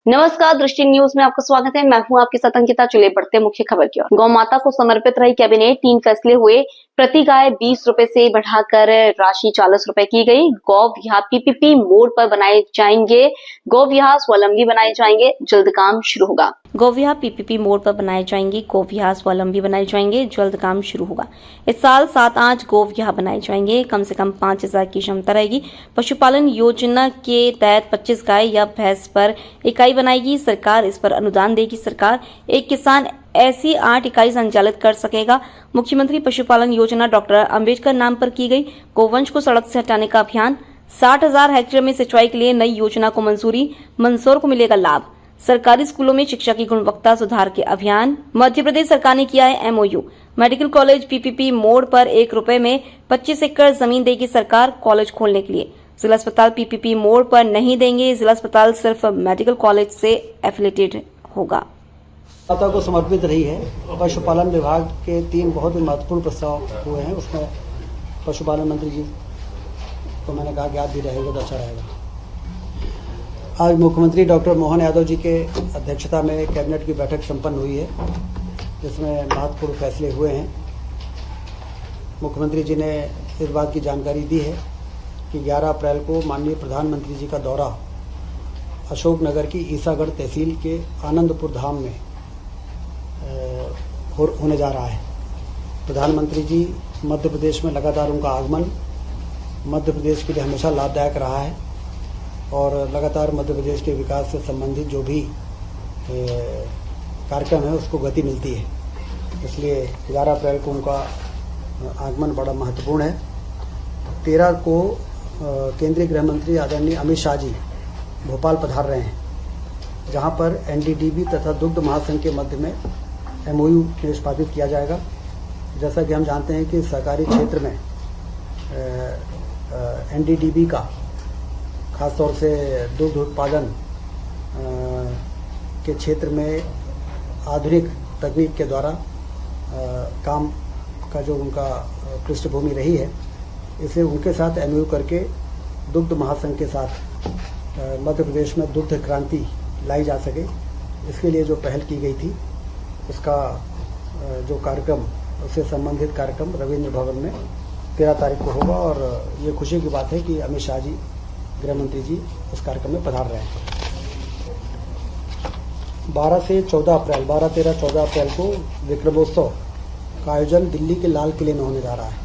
नमस्कार, दृष्टि न्यूज में आपका स्वागत है। मैं हूं आपके साथ अंकिता। चलिए बढ़ते मुख्य खबर की ओर। गौ माता को समर्पित रही कैबिनेट, 3 फैसले हुए। प्रति गाय 20 रुपए से बढ़ाकर राशि 40 रुपए की गई। गौ विहार पीपीपी मोड पर बनाए जाएंगे। गौ विहार स्वावलंबी बनाए जाएंगे, जल्द काम शुरू होगा। गौ विहार पीपीपी मोड पर बनाए जाएंगे। गौ विहार स्वावलंबी बनाए जाएंगे, जल्द काम शुरू होगा। इस साल 7-8 गौ विहार बनाए जाएंगे। कम से कम 5000 की क्षमता रहेगी। पशुपालन योजना के तहत 25 गाय या भैंस पर इकाई बनाएगी सरकार। इस पर अनुदान देगी सरकार। एक किसान ऐसी 8 इकाई संचालित कर सकेगा। मुख्यमंत्री पशुपालन योजना डॉक्टर अंबेडकर नाम पर की गई। गोवंश को सड़क से हटाने का अभियान। 60,000 हेक्टेयर में सिंचाई के लिए नई योजना को मंजूरी। मंदसौर को मिलेगा लाभ। सरकारी स्कूलों में शिक्षा की गुणवत्ता सुधार के अभियान। मध्य प्रदेश सरकार ने किया है MOU. Medical college PPP mode पर 1 रुपए में 25 एकड़ जमीन देगी सरकार कॉलेज खोलने के लिए। जिला अस्पताल पीपीपी मोड पर नहीं देंगे। जिला अस्पताल सिर्फ मेडिकल कॉलेज से एफिलिएटेड होगा। माता को समर्पित रही है। पशुपालन विभाग के 3 बहुत ही महत्वपूर्ण प्रस्ताव हुए हैं। उसमें पशुपालन मंत्री जी को मैंने कहा कि आप भी रहेगा तो अच्छा रहेगा। आज मुख्यमंत्री डॉक्टर मोहन यादव जी के अध्यक्षता में कैबिनेट की बैठक संपन्न हुई है, जिसमें महत्वपूर्ण फैसले हुए हैं। मुख्यमंत्री जी ने इस बात की जानकारी दी है कि 11 अप्रैल को माननीय प्रधानमंत्री जी का दौरा अशोकनगर की ईसागढ़ तहसील के आनंदपुर धाम में होने जा रहा है। प्रधानमंत्री जी मध्य प्रदेश में लगातार उनका आगमन मध्य प्रदेश के लिए हमेशा लाभदायक रहा है और लगातार मध्य प्रदेश के विकास से संबंधित जो भी कार्यक्रम है उसको गति मिलती है। इसलिए 11 अप्रैल को उनका आगमन बड़ा महत्वपूर्ण है। 13 को केंद्रीय गृह मंत्री आदरणीय अमित शाह जी भोपाल पधार रहे हैं, जहां पर एनडीडीबी तथा दुग्ध महासंघ के मध्य में एमओयू निष्पादित किया जाएगा। जैसा कि हम जानते हैं कि सहकारी क्षेत्र में एनडीडीबी का खासतौर से दुग्ध उत्पादन के क्षेत्र में आधुनिक तकनीक के द्वारा काम का जो उनका पृष्ठभूमि रही है, इसे उनके साथ एमओयू करके दुग्ध महासंघ के साथ मध्य प्रदेश में दुग्ध क्रांति लाई जा सके, इसके लिए जो पहल की गई थी उसका जो कार्यक्रम, उससे संबंधित कार्यक्रम रविंद्र भवन में 13 तारीख को होगा। और ये खुशी की बात है कि अमित शाह जी गृह मंत्री जी उस कार्यक्रम में पधार रहे हैं। 12 से 14 अप्रैल 12, 13, 14 अप्रैल को विक्रमोत्सव का आयोजन दिल्ली के लाल किले में होने जा रहा है।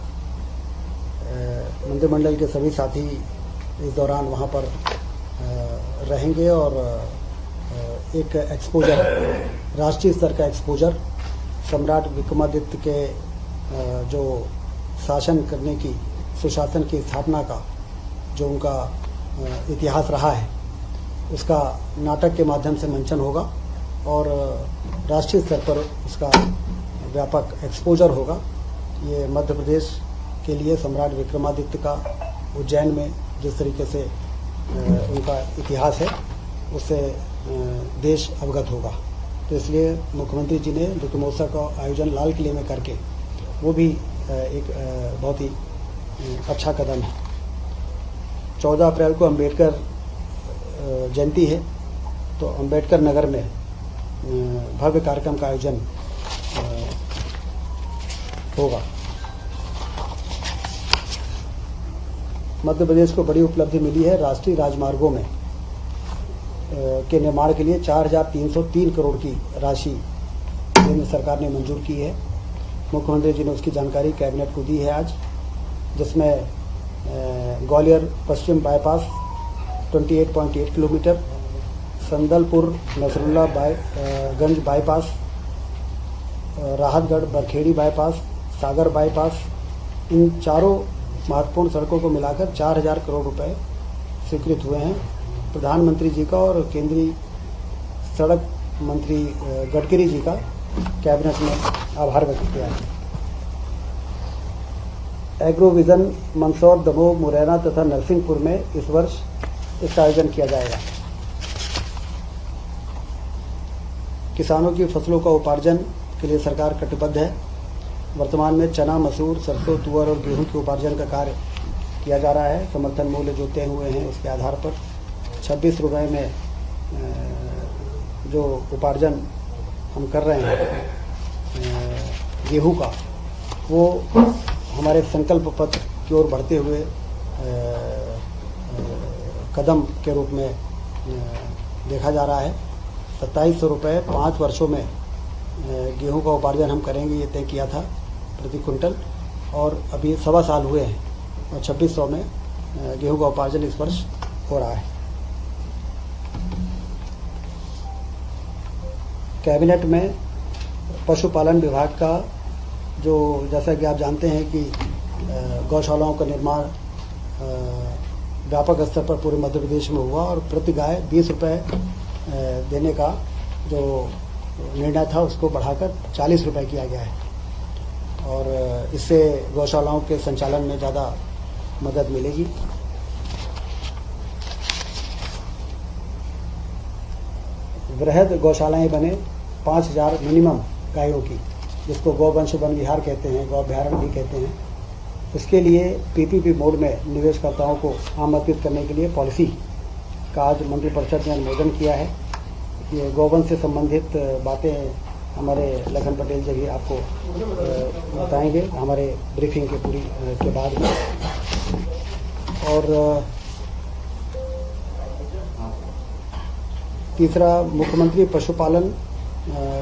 मंत्रिमंडल के सभी साथी इस दौरान वहां पर रहेंगे और एक एक्सपोजर, राष्ट्रीय स्तर का एक्सपोजर, सम्राट विक्रमादित्य के जो शासन करने की, सुशासन की स्थापना का जो उनका इतिहास रहा है, उसका नाटक के माध्यम से मंचन होगा और राष्ट्रीय स्तर पर उसका व्यापक एक्सपोजर होगा। ये मध्य प्रदेश के लिए सम्राट विक्रमादित्य का उज्जैन में जिस तरीके से उनका इतिहास है, उससे देश अवगत होगा। तो इसलिए मुख्यमंत्री जी ने दुग्ध महोत्सव का आयोजन लाल किले में करके, वो भी एक बहुत ही अच्छा कदम है। 14 अप्रैल को अंबेडकर जयंती है, तो अंबेडकर नगर में भव्य कार्यक्रम का आयोजन होगा। मध्य प्रदेश को बड़ी उपलब्धि मिली है। राष्ट्रीय राजमार्गों में के निर्माण के लिए 4,303 करोड़ की राशि केंद्र सरकार ने मंजूर की है। मुख्यमंत्री जी ने उसकी जानकारी कैबिनेट को दी है आज, जिसमें ग्वालियर पश्चिम बाईपास 28.8 किलोमीटर, संदलपुर नसरुल्ला गंज बाईपास, राहतगढ़ बरखेड़ी बाईपास, सागर बाईपास, इन चारों महत्वपूर्ण सड़कों को मिलाकर 4,000 करोड़ रुपए स्वीकृत हुए हैं। प्रधानमंत्री जी का और केंद्रीय सड़क मंत्री गडकरी जी का कैबिनेट में आभार व्यक्त किया है। एग्रो विजन मंदसौर, दमोह, मुरैना तथा नरसिंहपुर में इस वर्ष इसका आयोजन किया जाएगा। किसानों की फसलों का उपार्जन के लिए सरकार कटिबद्ध है। वर्तमान में चना, मसूर, सरसों, तुअर और गेहूं के उपार्जन का कार्य किया जा रहा है। समर्थन मूल्य जो तय हुए हैं उसके आधार पर 26 रुपये में जो उपार्जन हम कर रहे हैं गेहूं का, वो हमारे संकल्प पत्र की ओर बढ़ते हुए कदम के रूप में देखा जा रहा है। 2700 रुपये 5 वर्षों में गेहूं का उपार्जन हम करेंगे, ये तय किया था प्रति क्विंटल, और अभी 1.25 साल हुए हैं और 2600 में गेहूं का उपार्जन इस वर्ष हो रहा है। कैबिनेट में पशुपालन विभाग का जो, जैसा कि आप जानते हैं कि गौशालाओं का निर्माण व्यापक स्तर पर पूरे मध्य प्रदेश में हुआ और प्रति गाय 20 रुपये देने का जो निर्णय था उसको बढ़ाकर 40 रुपये किया गया है, और इससे गौशालाओं के संचालन में ज़्यादा मदद मिलेगी। वृहद गौशालाएं बने 5000 मिनिमम गायों की, जिसको गौवंश वन विहार कहते हैं, गौअभ्यारण्य भी कहते हैं। इसके लिए पीपीपी मोड में निवेशकर्ताओं को आमंत्रित करने के लिए पॉलिसी का आज मंत्रिपरिषद ने अनुमोदन किया है। ये गौवंश से संबंधित बातें हमारे लखन पटेल जी भी आपको बताएंगे हमारे ब्रीफिंग के बाद में। और तीसरा, मुख्यमंत्री पशुपालन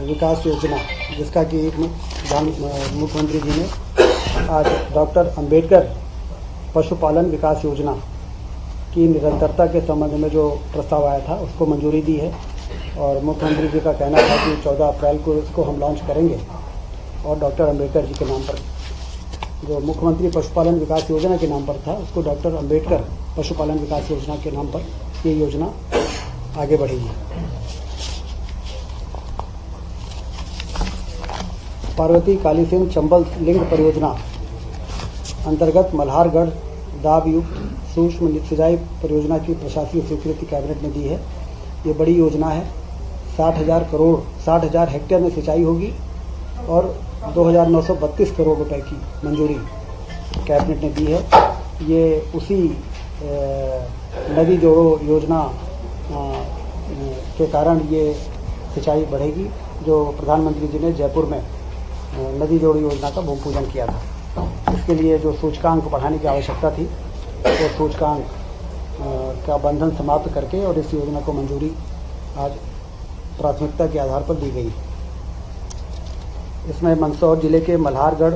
विकास योजना, जिसका कि मुख्यमंत्री जी ने आज डॉक्टर अंबेडकर पशुपालन विकास योजना की निरंतरता के संबंध में जो प्रस्ताव आया था उसको मंजूरी दी है, और मुख्यमंत्री जी का कहना था कि 14 अप्रैल को इसको हम लॉन्च करेंगे, और डॉक्टर अंबेडकर जी के नाम पर, जो मुख्यमंत्री पशुपालन विकास योजना के नाम पर था, उसको डॉक्टर अंबेडकर पशुपालन विकास योजना के नाम पर ये योजना आगे बढ़ेगी। पार्वती काली सिंह चंबल लिंक परियोजना अंतर्गत मल्हारगढ़ दाब युक्त सूक्ष्म सिंचाई परियोजना की प्रशासकीय स्वीकृति कैबिनेट ने दी है। ये बड़ी योजना है, 60,000 हेक्टेयर में सिंचाई होगी और 2,932 करोड़ रुपए की मंजूरी कैबिनेट ने दी है। ये उसी नदी जोड़ो योजना के कारण ये सिंचाई बढ़ेगी, जो प्रधानमंत्री जी ने जयपुर में नदी जोड़ो योजना का भूमि पूजन किया था। इसके लिए जो सूचकांक बढ़ाने की आवश्यकता थी, वो सूचकांक का बंधन समाप्त करके और इस योजना को मंजूरी आज प्राथमिकता के आधार पर दी गई। इसमें मंदसौर जिले के मल्हारगढ़